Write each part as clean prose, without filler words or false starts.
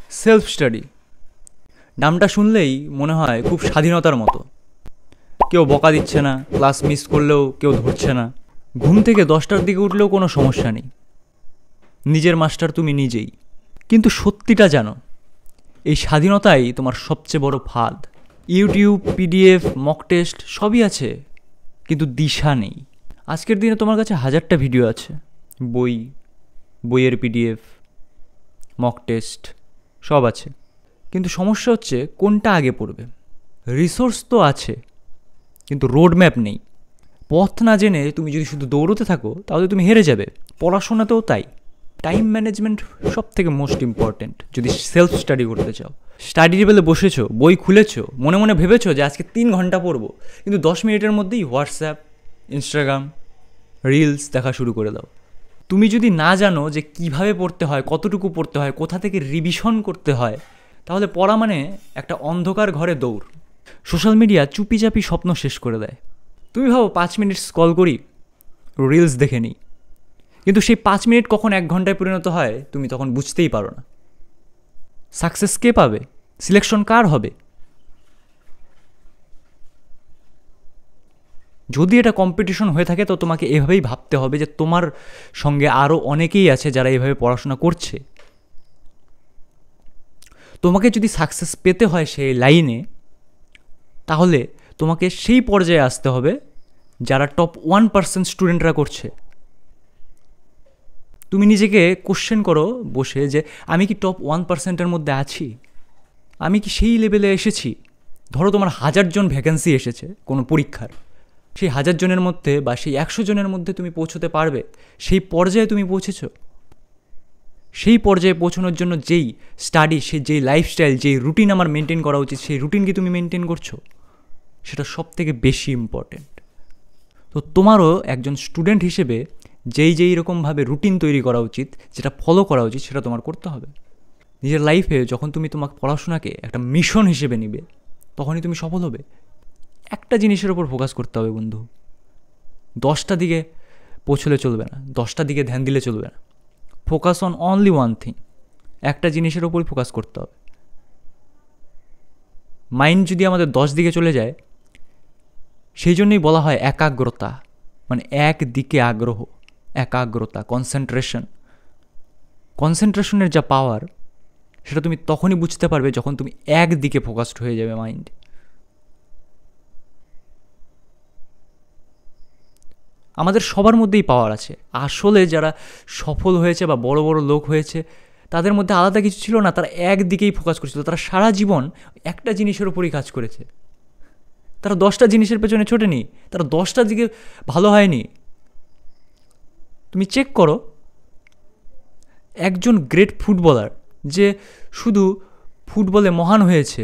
Self study নামটা শুনলেই মনে হয় খুব স্বাধীনতার মতো। কেউ বকা দিচ্ছে না, ক্লাস মিস করলেও কেউ ধরছে না, ঘুম থেকে 10টার দিকে উঠলেও কোনো সমস্যা নেই, নিজের মাস্টার তুমি নিজেই। কিন্তু সত্যিটা জানো, এই স্বাধীনতাই তোমার সবচেয়ে বড় ফাঁদ। ইউটিউব, পিডিএফ, মক টেস্ট সবই আছে, কিন্তু দিশা নেই। আজকের দিনে তোমার কাছে হাজারটা ভিডিও আছে, বইয়ের পিডিএফ, মক টেস্ট সব আছে, কিন্তু সমস্যা হচ্ছে কোনটা আগে পড়বে। রিসোর্স তো আছে, কিন্তু রোড ম্যাপ নেই। পথ না জেনে তুমি যদি শুধু দৌড়তে থাকো তাহলে তুমি হেরে যাবে। পড়াশোনাতেও তাই। টাইম ম্যানেজমেন্ট সব থেকে মোস্ট ইম্পর্ট্যান্ট যদি সেলফ স্টাডি করতে চাও। স্টাডি টেবিলে বসেছো, বই খুলেছো, মনে মনে ভেবেছো যে আজকে 3 ঘন্টা পড়বো, কিন্তু 10 মিনিটের মধ্যেই হোয়াটসঅ্যাপ, ইনস্টাগ্রাম, রিলস দেখা শুরু করে দাও। তুমি যদি না জানো যে কিভাবে পড়তে হয়, কতটুকু পড়তে হয়, কোথা থেকে রিভিশন করতে হয়, তাহলে পড়া মানে একটা অন্ধকার ঘরে দৌড়। সোশ্যাল মিডিয়া চুপিচাপি স্বপ্ন শেষ করে দেয়। তুমি ভাবো 5 মিনিট স্ক্রল করি, রিলস দেখে নিই, কিন্তু সেই 5 মিনিট কখন 1 ঘন্টায় পরিণত হয় তুমি তখন বুঝতেই পারো না। সাকসেস কে পাবে? সিলেকশন কার হবে? যদি এটা কম্পিটিশন হয়ে থাকে তো তোমাকে এভাবেই ভাবতে হবে যে তোমার সঙ্গে আরও অনেকেই আছে যারা এভাবে পড়াশোনা করছে। তোমাকে যদি সাকসেস পেতে হয় সেই লাইনে, তাহলে তোমাকে সেই পর্যায়ে আসতে হবে যারা টপ 1% স্টুডেন্টরা করছে। তুমি নিজেকে কোশ্চেন করো বসে যে আমি কি টপ 1%-এর মধ্যে আছি? আমি কি সেই লেভেলে এসেছি? ধরো তোমার 1000 জন ভ্যাকেন্সি এসেছে কোনো পরীক্ষার, সেই 1000 জনের মধ্যে বা সেই 100 জনের মধ্যে তুমি পৌঁছতে পারবে? সেই পর্যায়ে তুমি পৌঁছেছো? সেই পর্যায়ে পৌঁছানোর জন্য যেই স্টাডি, যেই লাইফস্টাইল, যেই রুটিন আমার মেনটেন করা উচিত, সেই রুটিন কি তুমি মেনটেন করছো? সেটা সব থেকে বেশি ইম্পর্টেন্ট। তো তোমারও একজন স্টুডেন্ট হিসেবে যেই রকমভাবে রুটিন তৈরি করা উচিত, যেটা ফলো করা উচিত, সেটা তোমার করতে হবে। নিজের লাইফে যখন তুমি তোমার পড়াশোনাকে একটা মিশন হিসেবে নিবে, তখনই তুমি সফল হবে। একটা জিনিসের ওপর ফোকাস করতে হবে বন্ধু। 10টা দিকে পৌঁছলে চলবে না, 10টা দিকে ধ্যান দিলে চলবে না। Focus on only one thing. একটা জিনিসের ওপরই ফোকাস করতে হবে। মাইন্ড যদি আমাদের 10 দিকে চলে যায়, সেই জন্যই বলা হয় একাগ্রতা, মানে একদিকে আগ্রহ, একাগ্রতা, কনসেন্ট্রেশনের যা পাওয়ার, সেটা তুমি তখনই বুঝতে পারবে যখন তুমি একদিকে ফোকাসড হয়ে যাবে মাইন্ড। আমাদের সবার মধ্যেই পাওয়ার আছে। আসলে যারা সফল হয়েছে বা বড় বড় লোক হয়েছে, তাদের মধ্যে আলাদা কিছু ছিল না, তারা একদিকেই ফোকাস করেছিল। তারা সারা জীবন একটা জিনিসের উপরই কাজ করেছে। তারা 10টা জিনিসের পেছনে ছোটেনি, তারা 10টার দিকে ভালো হয়নি। তুমি চেক করো, একজন গ্রেট ফুটবলার যে শুধু ফুটবলে মহান হয়েছে,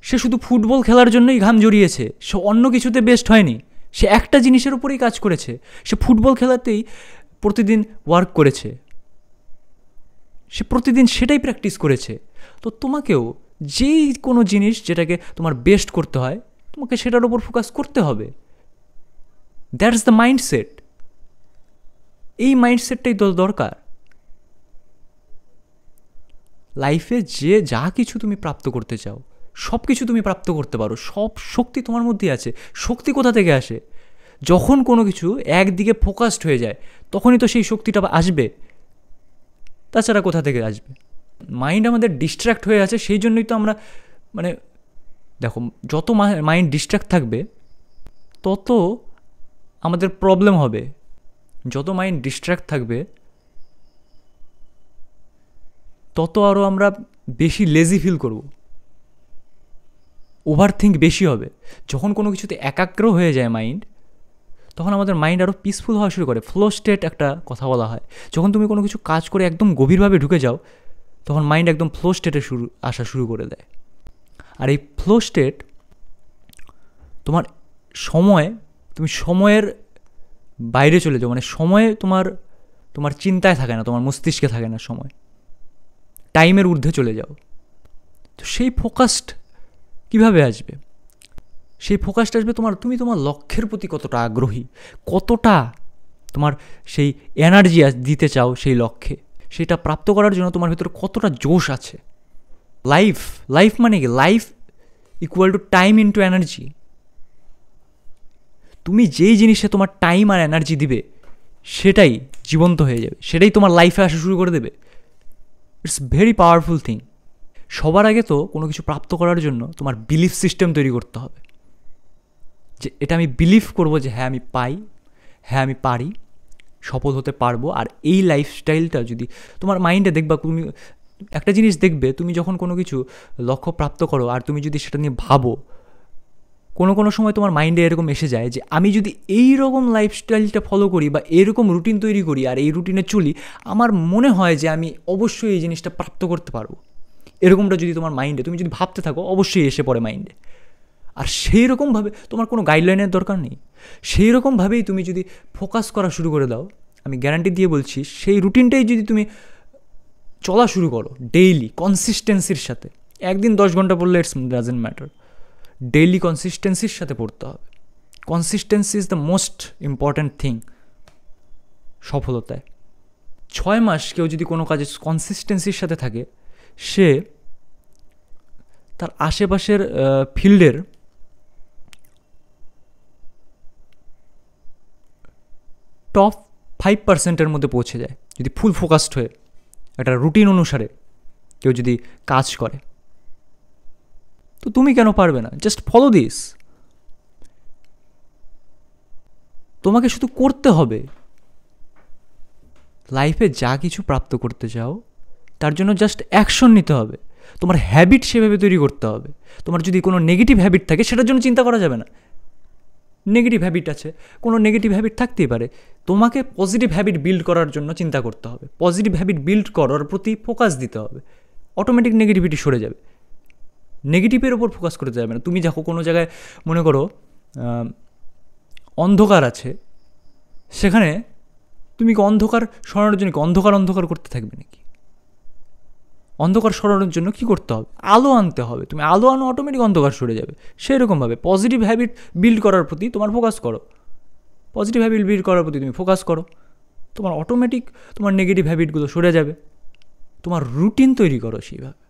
সে শুধু ফুটবল খেলার জন্যই ঘাম জড়িয়েছে, সে অন্য কিছুতে বেস্ট হয়নি। সে একটা জিনিসের উপরেই কাজ করেছে, সে ফুটবল খেলাতেই প্রতিদিন ওয়ার্ক করেছে, সে প্রতিদিন সেটাই প্র্যাকটিস করেছে। তো তোমাকেও যেই কোনো জিনিস যেটাকে তোমার বেস্ট করতে হয়, তোমাকে সেটার উপর ফোকাস করতে হবে। That's the mindset. এই মাইন্ডসেটটাই তো দরকার। লাইফে যা কিছু তুমি প্রাপ্ত করতে চাও, সব কিছু তুমি প্রাপ্ত করতে পারো। সব শক্তি তোমার মধ্যেই আছে। শক্তি কোথা থেকে আসে? যখন কোনো কিছু একদিকে ফোকাসড হয়ে যায়, তখনই তো সেই শক্তিটা আসবে। তাছাড়া কোথা থেকে আসবে? মাইন্ড আমাদের ডিস্ট্র্যাক্ট হয়ে আছে, সেই জন্যই তো আমরা, মানে দেখো, যত মাইন্ড ডিস্ট্র্যাক্ট থাকবে তত আমাদের প্রবলেম হবে। যত মাইন্ড ডিস্ট্র্যাক্ট থাকবে তত আরও আমরা বেশি লেজি ফিল করব, ওভার থিঙ্ক বেশি হবে। যখন কোনো কিছুতে একাগ্র হয়ে যায় মাইন্ড, তখন আমাদের মাইন্ড আরও পিসফুল হওয়া শুরু করে। ফ্লো স্টেট একটা কথা বলা হয়। যখন তুমি কোনো কিছু কাজ করে একদম গভীরভাবে ঢুকে যাও, তখন মাইন্ড একদম ফ্লো স্টেটে আসা শুরু করে দেয়। আর এই ফ্লো স্টেট তোমার তুমি সময়ের বাইরে চলে যাও, মানে সময়ে তোমার চিন্তায় থাকে না, তোমার মস্তিষ্কে থাকে না সময়, টাইমের ঊর্ধ্বে চলে যাও। তো সেই ফোকাসড কীভাবে আসবে? সেই ফোকাসটা আসবে তুমি তোমার লক্ষ্যের প্রতি কতটা আগ্রহী, কতটা তোমার সেই এনার্জি দিতে চাও সেই লক্ষ্যে, সেটা প্রাপ্ত করার জন্য তোমার ভিতরে কতটা জোশ আছে। লাইফ মানে কি? Life equal to time into energy. তুমি যেই জিনিসে তোমার টাইম আর এনার্জি দিবে সেটাই জীবন্ত হয়ে যাবে, সেটাই তোমার লাইফে আসা শুরু করে দেবে। It's very powerful thing. সবার আগে তো কোনো কিছু প্রাপ্ত করার জন্য তোমার বিলিফ সিস্টেম তৈরি করতে হবে, যে এটা আমি বিলিভ করবো যে হ্যাঁ আমি পাই, হ্যাঁ আমি পারি, সফল হতে পারবো। আর এই লাইফস্টাইলটা যদি তোমার মাইন্ডে দেখবা, তুমি একটা জিনিস দেখবে, তুমি যখন কোনো কিছু লক্ষ্য প্রাপ্ত করো আর তুমি যদি সেটা নিয়ে ভাবো, কোনো সময় তোমার মাইন্ডে এরকম এসে যায় যে আমি যদি এই রকম লাইফস্টাইলটা ফলো করি বা এরকম রুটিন তৈরি করি আর এই রুটিনে চলি, আমার মনে হয় যে আমি অবশ্যই এই জিনিসটা প্রাপ্ত করতে পারবো। এরকমটা যদি তোমার মাইন্ডে তুমি যদি ভাবতে থাকো, অবশ্যই এসে পড়ে মাইন্ডে। আর সেই রকমভাবে তোমার কোনো গাইডলাইনের দরকার নেই, সেই রকমভাবেই তুমি যদি ফোকাস করা শুরু করে দাও, আমি গ্যারান্টি দিয়ে বলছি, সেই রুটিনটাই যদি তুমি চলা শুরু করো ডেইলি কনসিস্টেন্সির সাথে, একদিন 10 ঘন্টা পড়লে ইটস ডাজেন্ট ম্যাটার, ডেইলি কনসিস্টেন্সির সাথে পড়তে হবে। Consistency is the most important thing সফলতায়। 6 মাস কেউ যদি কোনো কাজে কনসিস্টেন্সির সাথে থাকে, সে তার আশেপাশের ফিল্ডের টপ 5%-এর মধ্যে পৌঁছে যায়, যদি ফুল ফোকাসড হয়ে একটা রুটিন অনুসারে কেউ যদি কাজ করে। তো তুমি কেন পারবে না? Just follow this. তোমাকে শুধু করতে হবে। লাইফে যা কিছু প্রাপ্ত করতে চাও তার জন্য জাস্ট অ্যাকশন নিতে হবে। তোমার হ্যাবিট সেভাবে তৈরি করতে হবে। তোমার যদি কোনো নেগেটিভ হ্যাবিট থাকে সেটার জন্য চিন্তা করা যাবে না। নেগেটিভ হ্যাবিট আছে, কোনো নেগেটিভ হ্যাবিট থাকতেই পারে, তোমাকে পজিটিভ হ্যাবিট বিল্ড করার জন্য চিন্তা করতে হবে, পজিটিভ হ্যাবিট বিল্ড করার প্রতি ফোকাস দিতে হবে। অটোমেটিক নেগেটিভিটি সরে যাবে, নেগেটিভের ওপর ফোকাস করতে যাবে না। তুমি দেখো কোনো জায়গায় মনে করো অন্ধকার আছে, সেখানে তুমি কি অন্ধকার সরানোর জন্য কি অন্ধকার করতে থাকবে নাকি? অন্ধকার সরানোর জন্য কি করতে হবে? আলো আনতে হবে। তুমি আলো আনো, অটোমেটিক অন্ধকার সরে যাবে। সেই রকমভাবে পজিটিভ হ্যাবিট বিল্ড করার প্রতি তোমার ফোকাস করো, পজিটিভ হ্যাবিট বিল্ড করার প্রতি তুমি ফোকাস করো, তোমার অটোমেটিক তোমার নেগেটিভ হ্যাবিটগুলো সরে যাবে। তোমার রুটিন তৈরি করো সেইভাবে।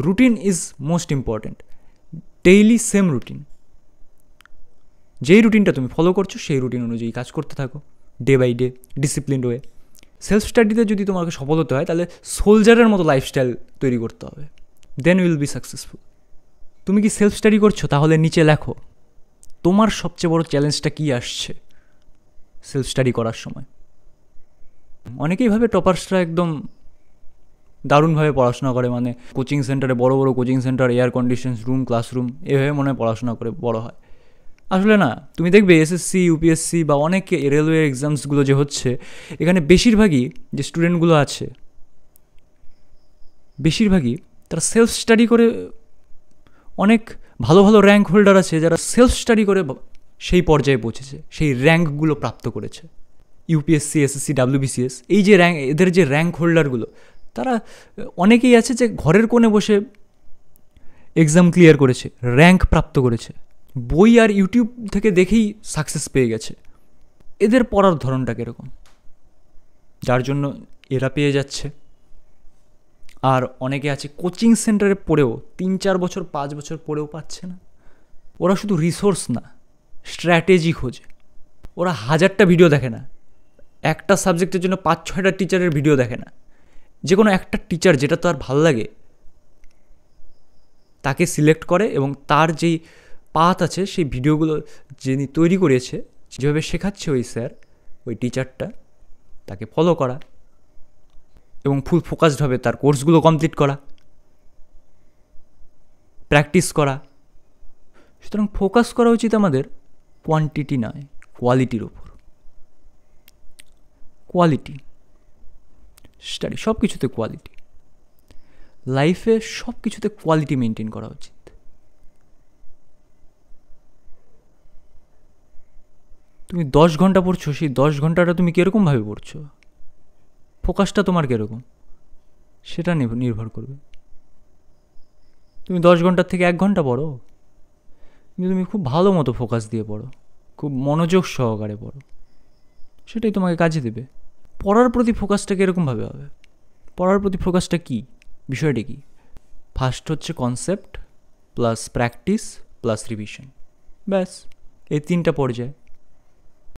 Routine is most important. Daily same routine, যেই রুটিনটা তুমি ফলো করছো সেই রুটিন অনুযায়ী কাজ করতে থাকো, day by day, disciplined way. Self স্টাডিতে যদি তোমাকে সফল হতে হয়, তাহলে সোলজারের মতো লাইফস্টাইল তৈরি করতে হবে, দেন উইল বি সাকসেসফুল। তুমি কি সেলফ স্টাডি করছো? তাহলে নিচে লেখো তোমার সবচেয়ে বড় চ্যালেঞ্জটা কী আসছে সেলফ স্টাডি করার সময়। অনেকেই ভাবে টপার্সরা একদম দারুণভাবে পড়াশোনা করে, মানে কোচিং সেন্টারে, বড় বড় coaching centre, air conditions room, classroom, এভাবে মনে হয় পড়াশোনা করে বড় হয়। আসলে না, তুমি দেখবে এসএসসি, ইউপিএসসি বা অনেক রেলওয়ে এক্সামসগুলো যে হচ্ছে, এখানে বেশিরভাগই যে স্টুডেন্টগুলো আছে, বেশিরভাগই তারা সেলফ স্টাডি করে, অনেক ভালো ভালো র্যাঙ্ক হোল্ডার আছে যারা সেলফ স্টাডি করে সেই পর্যায়ে পৌঁছেছে, সেই র্যাঙ্কগুলো প্রাপ্ত করেছে। ইউপিএসসি, এসএসসি, ডাব্লিউবিসিএস, এই যে র্যাঙ্ক, এদের যে র্যাঙ্ক হোল্ডারগুলো, তারা অনেকেই আছে যে ঘরের কোণে বসে এক্সাম ক্লিয়ার করেছে, র্যাঙ্ক প্রাপ্ত করেছে, বই আর ইউটিউব থেকে দেখেই সাকসেস পেয়ে গেছে। এদের পড়ার ধরনটা কীরকম, যার জন্য এরা পেয়ে যাচ্ছে। আর অনেকে আছে কোচিং সেন্টারে পড়েও 3-4 বছর 5 বছর পড়েও পাচ্ছে না। ওরা শুধু রিসোর্স না, স্ট্র্যাটেজি খোঁজে। ওরা 1000টা ভিডিও দেখে না, একটা সাবজেক্টের জন্য 5-6টা টিচারের ভিডিও দেখে না। যে কোনো একটা টিচার যেটা তার ভাল লাগে তাকে সিলেক্ট করে এবং তার যেই পাথ আছে সেই ভিডিওগুলো যিনি তৈরি করেছে, যেভাবে শেখাচ্ছে ওই স্যার, ওই টিচারটা, তাকে ফলো করা এবং ফুল ফোকাসডভাবে তার কোর্সগুলো কমপ্লিট করা, প্র্যাকটিস করা। সুতরাং ফোকাস করা উচিত আমাদের কোয়ান্টিটি নয়, কোয়ালিটির ওপর। কোয়ালিটি স্টাডি, সব কিছুতে কোয়ালিটি। লাইফে সব কিছুতে কোয়ালিটি মেনটেন করা উচিত। তুমি 10 ঘন্টা পড়ছো, সেই 10 ঘন্টাটা তুমি কীরকমভাবে পড়ছো, ফোকাসটা তোমার কীরকম, সেটা নির্ভর করবে। তুমি 10 ঘন্টার থেকে 1 ঘন্টা পড়ো, কিন্তু তুমি খুব ভালো মতো ফোকাস দিয়ে পড়ো, খুব মনোযোগ সহকারে পড়ো, সেটাই তোমাকে কাজে দেবে। পড়ার প্রতি ফোকাসটা কীরকমভাবে হবে? পড়ার প্রতি ফোকাসটা কী, বিষয়টা কী? ফার্স্ট হচ্ছে concept plus practice plus revision, ব্যাস এই 3টা পর্যায়ে।